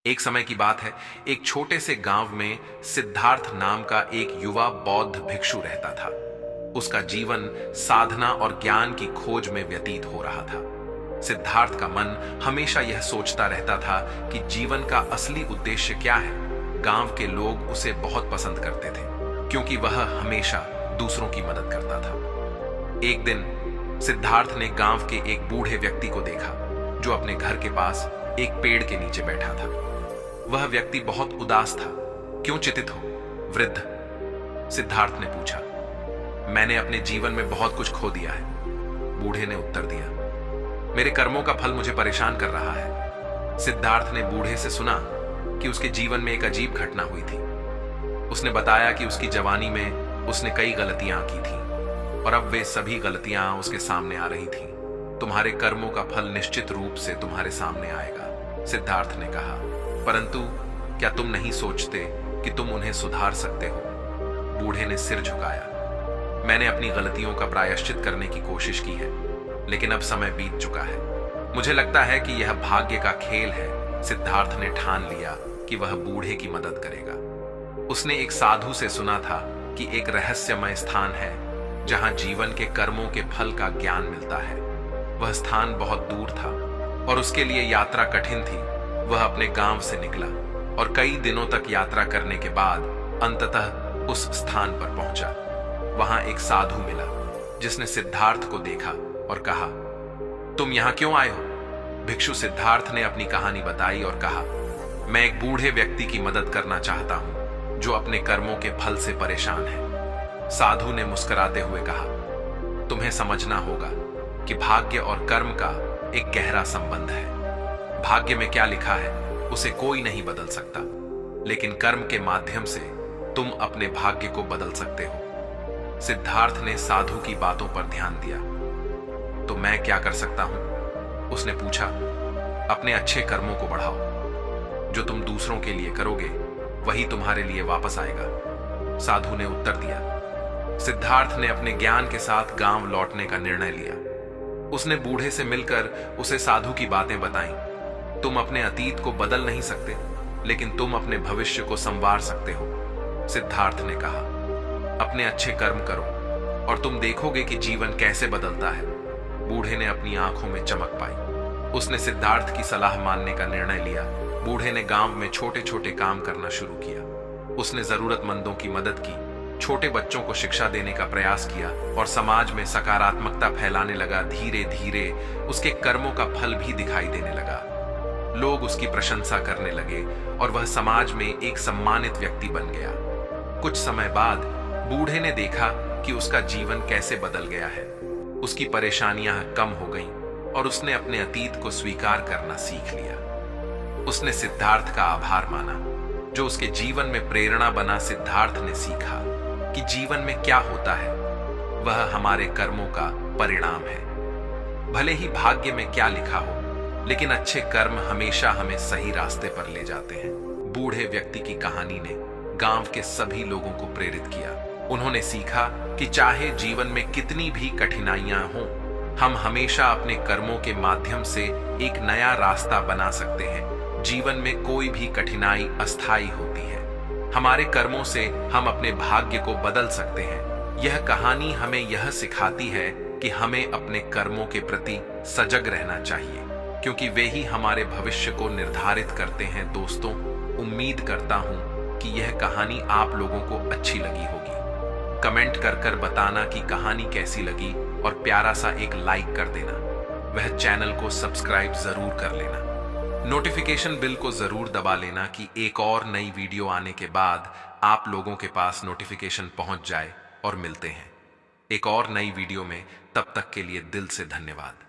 एक समय की बात है, एक छोटे से गांव में सिद्धार्थ नाम का एक युवा बौद्ध भिक्षु रहता था। उसका जीवन साधना और ज्ञान की खोज में व्यतीत हो रहा था। सिद्धार्थ का मन हमेशा यह सोचता रहता था कि जीवन का असली उद्देश्य क्या है। गांव के लोग उसे बहुत पसंद करते थे क्योंकि वह हमेशा दूसरों की मदद करता था। एक दिन सिद्धार्थ ने गांव के एक बूढ़े व्यक्ति को देखा जो अपने घर के पास एक पेड़ के नीचे बैठा था। वह व्यक्ति बहुत उदास था। क्यों चिंतित हो, वृद्ध? सिद्धार्थ ने पूछा। मैंने अपने जीवन में बहुत कुछ खो दिया है, बूढ़े ने उत्तर दिया। मेरे कर्मों का फल मुझे परेशान कर रहा है। सिद्धार्थ ने बूढ़े से सुना कि उसके जीवन में एक अजीब घटना हुई थी। उसने बताया कि उसकी जवानी में उसने कई गलतियां की थी और अब वे सभी गलतियां उसके सामने आ रही थीं। तुम्हारे कर्मों का फल निश्चित रूप से तुम्हारे सामने आएगा, सिद्धार्थ ने कहा। परंतु क्या तुम नहीं सोचते कि तुम उन्हें सुधार सकते हो? बूढ़े ने सिर झुकाया। मैंने अपनी गलतियों का प्रायश्चित करने की कोशिश की है, लेकिन अब समय बीत चुका है। मुझे लगता है कि यह भाग्य का खेल है। सिद्धार्थ ने ठान लिया कि वह बूढ़े की मदद करेगा। उसने एक साधु से सुना था कि एक रहस्यमय स्थान है जहां जीवन के कर्मों के फल का ज्ञान मिलता है। वह स्थान बहुत दूर था और उसके लिए यात्रा कठिन थी। वह अपने गांव से निकला और कई दिनों तक यात्रा करने के बाद अंततः उस स्थान पर पहुंचा। वहां एक साधु मिला जिसने सिद्धार्थ को देखा और कहा, तुम यहां क्यों आए हो? भिक्षु सिद्धार्थ ने अपनी कहानी बताई और कहा, मैं एक बूढ़े व्यक्ति की मदद करना चाहता हूं जो अपने कर्मों के फल से परेशान है। साधु ने मुस्कुराते हुए कहा, तुम्हें समझना होगा कि भाग्य और कर्म का एक गहरा संबंध है। भाग्य में क्या लिखा है उसे कोई नहीं बदल सकता, लेकिन कर्म के माध्यम से तुम अपने भाग्य को बदल सकते हो। सिद्धार्थ ने साधु की बातों पर ध्यान दिया। तो मैं क्या कर सकता हूं? उसने पूछा। अपने अच्छे कर्मों को बढ़ाओ। जो तुम दूसरों के लिए करोगे वही तुम्हारे लिए वापस आएगा, साधु ने उत्तर दिया। सिद्धार्थ ने अपने ज्ञान के साथ गांव लौटने का निर्णय लिया। उसने बूढ़े से मिलकर उसे साधु की बातें बताईं। तुम अपने अतीत को बदल नहीं सकते, लेकिन तुम अपने भविष्य को संवार सकते हो, सिद्धार्थ ने कहा। अपने अच्छे कर्म करो और तुम देखोगे कि जीवन कैसे बदलता है। बूढ़े ने अपनी आंखों में चमक पाई। उसने सिद्धार्थ की सलाह मानने का निर्णय लिया। बूढ़े ने गांव में छोटे छोटे काम करना शुरू किया। उसने जरूरतमंदों की मदद की, छोटे बच्चों को शिक्षा देने का प्रयास किया और समाज में सकारात्मकता फैलाने लगा। धीरे धीरे उसके कर्मों का फल भी दिखाई देने लगा। लोग उसकी प्रशंसा करने लगे और वह समाज में एक सम्मानित व्यक्ति बन गया। कुछ समय बाद बूढ़े ने देखा कि उसका जीवन कैसे बदल गया है। उसकी परेशानियां कम हो गईं और उसने अपने अतीत को स्वीकार करना सीख लिया। उसने सिद्धार्थ का आभार माना जो उसके जीवन में प्रेरणा बना। सिद्धार्थ ने सीखा कि जीवन में क्या होता है वह हमारे कर्मों का परिणाम है। भले ही भाग्य में क्या लिखा हो, लेकिन अच्छे कर्म हमेशा हमें सही रास्ते पर ले जाते हैं। बूढ़े व्यक्ति की कहानी ने गांव के सभी लोगों को प्रेरित किया। उन्होंने सीखा कि चाहे जीवन में कितनी भी कठिनाइयां हों, हम हमेशा अपने कर्मों के माध्यम से एक नया रास्ता बना सकते हैं। जीवन में कोई भी कठिनाई अस्थायी होती है। हमारे कर्मों से हम अपने भाग्य को बदल सकते हैं। यह कहानी हमें यह सिखाती है कि हमें अपने कर्मों के प्रति सजग रहना चाहिए, क्योंकि वे ही हमारे भविष्य को निर्धारित करते हैं। दोस्तों, उम्मीद करता हूं कि यह कहानी आप लोगों को अच्छी लगी होगी। कमेंट कर कर बताना कि कहानी कैसी लगी और प्यारा सा एक लाइक कर देना। वह चैनल को सब्सक्राइब जरूर कर लेना। नोटिफिकेशन बिल को जरूर दबा लेना कि एक और नई वीडियो आने के बाद आप लोगों के पास नोटिफिकेशन पहुंच जाए। और मिलते हैं एक और नई वीडियो में। तब तक के लिए दिल से धन्यवाद।